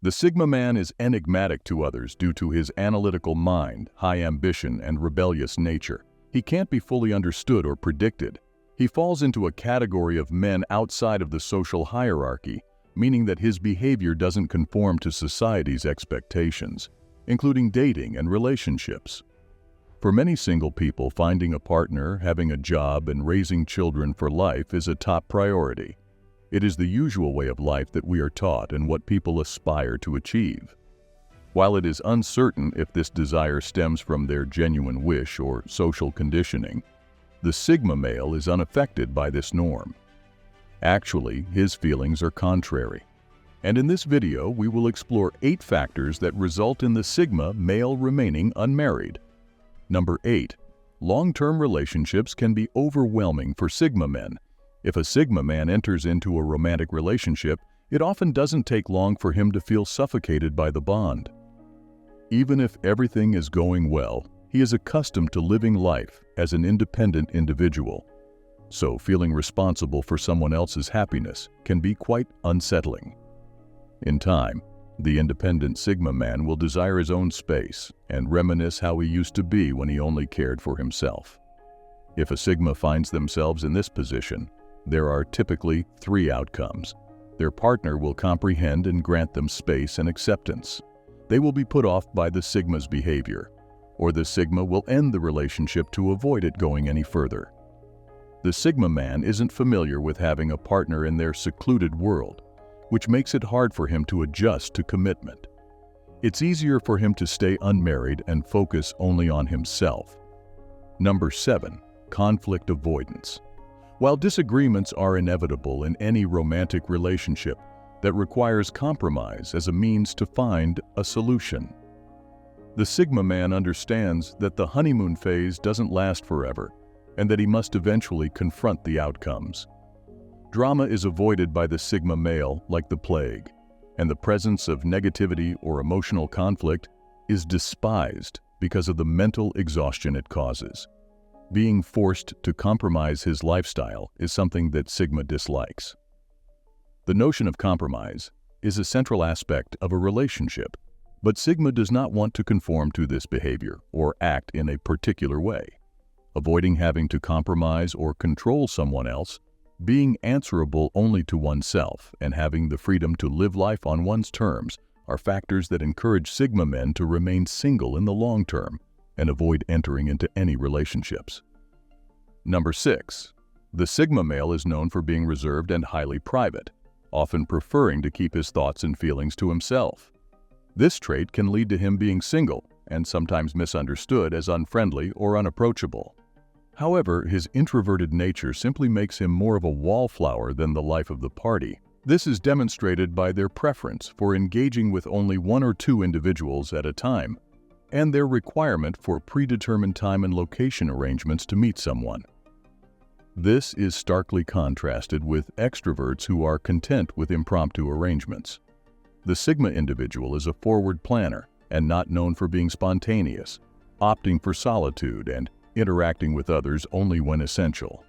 The Sigma man is enigmatic to others due to his analytical mind, high ambition, and rebellious nature. He can't be fully understood or predicted. He falls into a category of men outside of the social hierarchy, meaning that his behavior doesn't conform to society's expectations, including dating and relationships. For many single people, finding a partner, having a job, and raising children for life is a top priority. It is the usual way of life that we are taught and what people aspire to achieve. While it is uncertain if this desire stems from their genuine wish or social conditioning, the Sigma male is unaffected by this norm. Actually, his feelings are contrary. And in this video, we will explore 8 factors that result in the Sigma male remaining unmarried. Number 8. Long-term relationships can be overwhelming for Sigma men. If a Sigma man enters into a romantic relationship, it often doesn't take long for him to feel suffocated by the bond. Even if everything is going well, he is accustomed to living life as an independent individual. So feeling responsible for someone else's happiness can be quite unsettling. In time, the independent Sigma man will desire his own space and reminisce how he used to be when he only cared for himself. If a Sigma finds themselves in this position, there are typically 3 outcomes. Their partner will comprehend and grant them space and acceptance. They will be put off by the Sigma's behavior, or the Sigma will end the relationship to avoid it going any further. The Sigma man isn't familiar with having a partner in their secluded world, which makes it hard for him to adjust to commitment. It's easier for him to stay unmarried and focus only on himself. Number 7. Conflict avoidance. While disagreements are inevitable in any romantic relationship that requires compromise as a means to find a solution, the Sigma man understands that the honeymoon phase doesn't last forever and that he must eventually confront the outcomes. Drama is avoided by the Sigma male like the plague, and the presence of negativity or emotional conflict is despised because of the mental exhaustion it causes. Being forced to compromise his lifestyle is something that Sigma dislikes. The notion of compromise is a central aspect of a relationship, but Sigma does not want to conform to this behavior or act in a particular way. Avoiding having to compromise or control someone else, being answerable only to oneself, and having the freedom to live life on one's terms are factors that encourage Sigma men to remain single in the long term and avoid entering into any relationships. Number 6. The Sigma male is known for being reserved and highly private, often preferring to keep his thoughts and feelings to himself. This trait can lead to him being single and sometimes misunderstood as unfriendly or unapproachable. However, his introverted nature simply makes him more of a wallflower than the life of the party. This is demonstrated by their preference for engaging with only 1 or 2 individuals at a time, and their requirement for predetermined time and location arrangements to meet someone. This is starkly contrasted with extroverts who are content with impromptu arrangements. The Sigma individual is a forward planner and not known for being spontaneous, opting for solitude and interacting with others only when essential.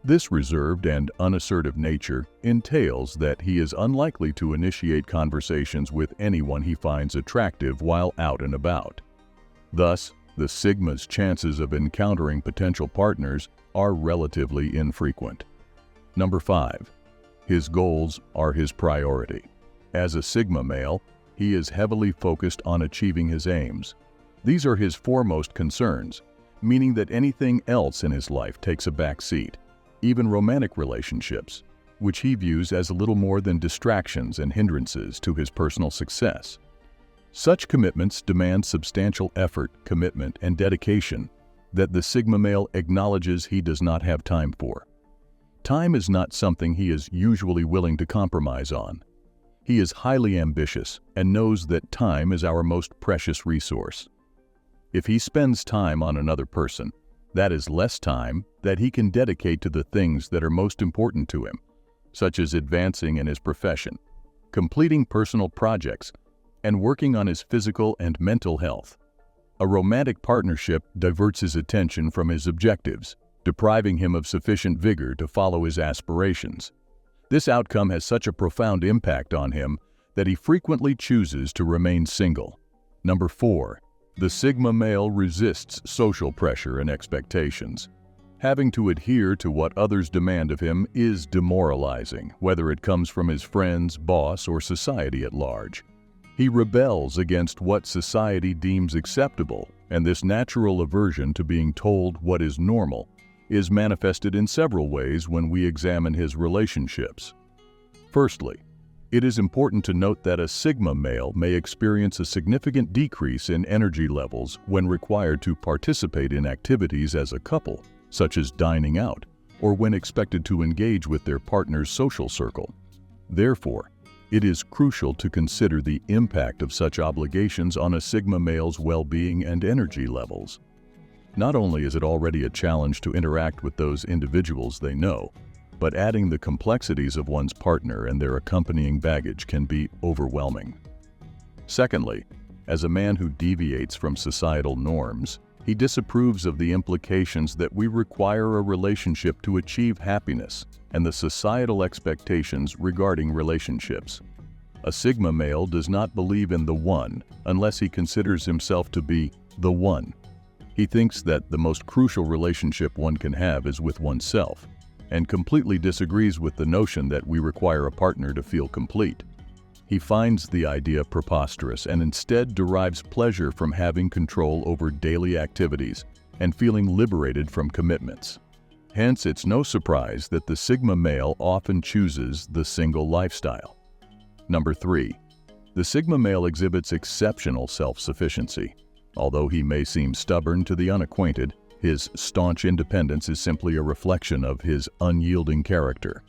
This reserved and unassertive nature entails that he is unlikely to initiate conversations with anyone he finds attractive while out and about. Thus, the Sigma's chances of encountering potential partners are relatively infrequent. Number 5. His goals are his priority. As a Sigma male, he is heavily focused on achieving his aims. These are his foremost concerns, meaning that anything else in his life takes a back seat, even romantic relationships, which he views as little more than distractions and hindrances to his personal success. Such commitments demand substantial effort, commitment, and dedication that the Sigma male acknowledges he does not have time for. Time is not something he is usually willing to compromise on. He is highly ambitious and knows that time is our most precious resource. If he spends time on another person, that is less time that he can dedicate to the things that are most important to him, such as advancing in his profession, completing personal projects, and working on his physical and mental health. A romantic partnership diverts his attention from his objectives, depriving him of sufficient vigor to follow his aspirations. This outcome has such a profound impact on him that he frequently chooses to remain single. Number 4. The Sigma male resists social pressure and expectations. Having to adhere to what others demand of him is demoralizing, whether it comes from his friends, boss, or society at large. He rebels against what society deems acceptable, and this natural aversion to being told what is normal is manifested in several ways when we examine his relationships. Firstly, it is important to note that a Sigma male may experience a significant decrease in energy levels when required to participate in activities as a couple, such as dining out, or when expected to engage with their partner's social circle. Therefore, it is crucial to consider the impact of such obligations on a Sigma male's well-being and energy levels. Not only is it already a challenge to interact with those individuals they know, but adding the complexities of one's partner and their accompanying baggage can be overwhelming. Secondly, as a man who deviates from societal norms, he disapproves of the implications that we require a relationship to achieve happiness and the societal expectations regarding relationships. A Sigma male does not believe in the one unless he considers himself to be the one. He thinks that the most crucial relationship one can have is with oneself, and completely disagrees with the notion that we require a partner to feel complete. He finds the idea preposterous and instead derives pleasure from having control over daily activities and feeling liberated from commitments. Hence, it's no surprise that the Sigma male often chooses the single lifestyle. Number 3. The Sigma male exhibits exceptional self-sufficiency. Although he may seem stubborn to the unacquainted, his staunch independence is simply a reflection of his unyielding character.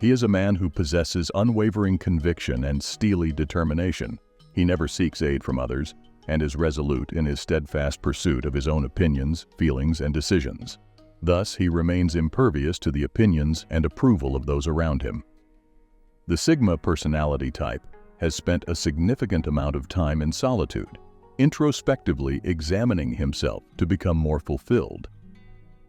He is a man who possesses unwavering conviction and steely determination. He never seeks aid from others and is resolute in his steadfast pursuit of his own opinions, feelings, and decisions. Thus, he remains impervious to the opinions and approval of those around him. The Sigma personality type has spent a significant amount of time in solitude, introspectively examining himself to become more fulfilled.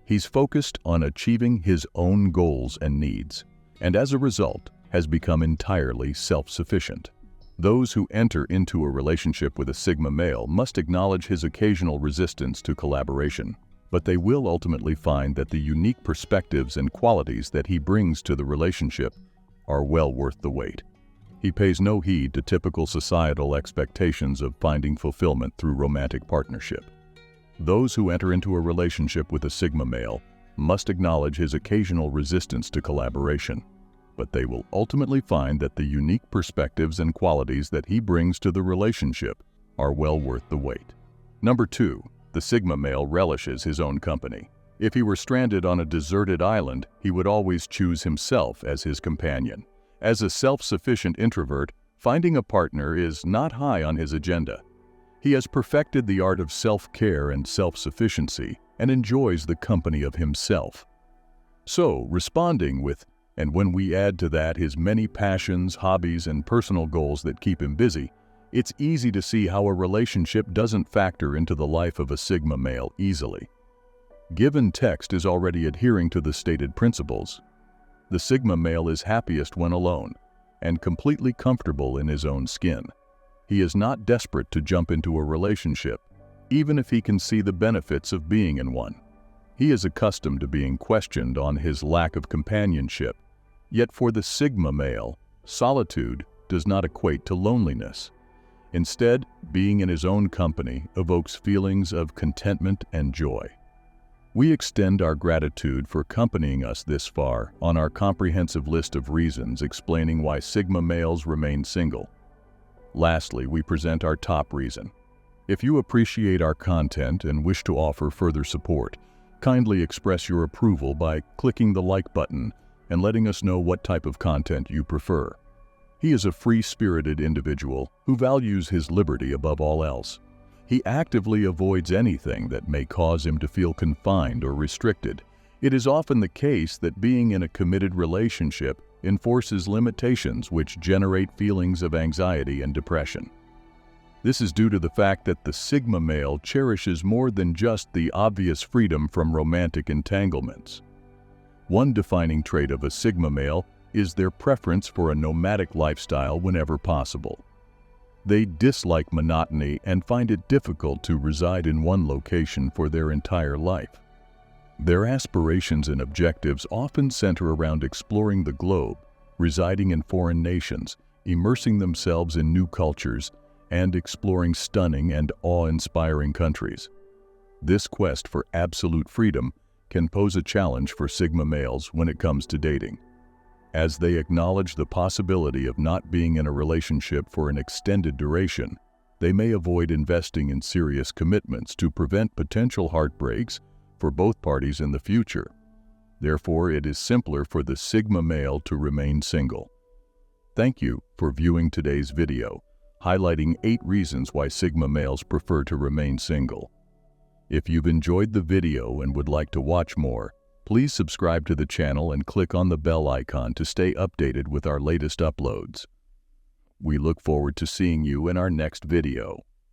He's focused on achieving his own goals and needs, and as a result, has become entirely self-sufficient. Those who enter into a relationship with a Sigma male must acknowledge his occasional resistance to collaboration, but they will ultimately find that the unique perspectives and qualities that he brings to the relationship are well worth the wait. He pays no heed to typical societal expectations of finding fulfillment through romantic partnership. Those who enter into a relationship with a Sigma male must acknowledge his occasional resistance to collaboration, but they will ultimately find that the unique perspectives and qualities that he brings to the relationship are well worth the wait. Number 2. The Sigma male relishes his own company. If he were stranded on a deserted island, he would always choose himself as his companion. As a self-sufficient introvert, finding a partner is not high on his agenda. He has perfected the art of self-care and self-sufficiency and enjoys the company of himself. So, responding with, and when we add to that his many passions, hobbies, and personal goals that keep him busy, it's easy to see how a relationship doesn't factor into the life of a Sigma male easily. Given text is already adhering to the stated principles. The Sigma male is happiest when alone and completely comfortable in his own skin. He is not desperate to jump into a relationship, even if he can see the benefits of being in one. He is accustomed to being questioned on his lack of companionship, yet for the Sigma male, solitude does not equate to loneliness. Instead, being in his own company evokes feelings of contentment and joy. We extend our gratitude for accompanying us this far on our comprehensive list of reasons explaining why Sigma males remain single. Lastly, we present our top reason. If you appreciate our content and wish to offer further support, kindly express your approval by clicking the like button and letting us know what type of content you prefer. He is a free-spirited individual who values his liberty above all else. He actively avoids anything that may cause him to feel confined or restricted. It is often the case that being in a committed relationship enforces limitations which generate feelings of anxiety and depression. This is due to the fact that the Sigma male cherishes more than just the obvious freedom from romantic entanglements. One defining trait of a Sigma male is their preference for a nomadic lifestyle whenever possible. They dislike monotony and find it difficult to reside in one location for their entire life. Their aspirations and objectives often center around exploring the globe, residing in foreign nations, immersing themselves in new cultures, and exploring stunning and awe-inspiring countries. This quest for absolute freedom can pose a challenge for Sigma males when it comes to dating. As they acknowledge the possibility of not being in a relationship for an extended duration, they may avoid investing in serious commitments to prevent potential heartbreaks for both parties in the future. Therefore, it is simpler for the Sigma male to remain single. Thank you for viewing today's video, highlighting 8 reasons why Sigma males prefer to remain single. If you've enjoyed the video and would like to watch more, please subscribe to the channel and click on the bell icon to stay updated with our latest uploads. We look forward to seeing you in our next video.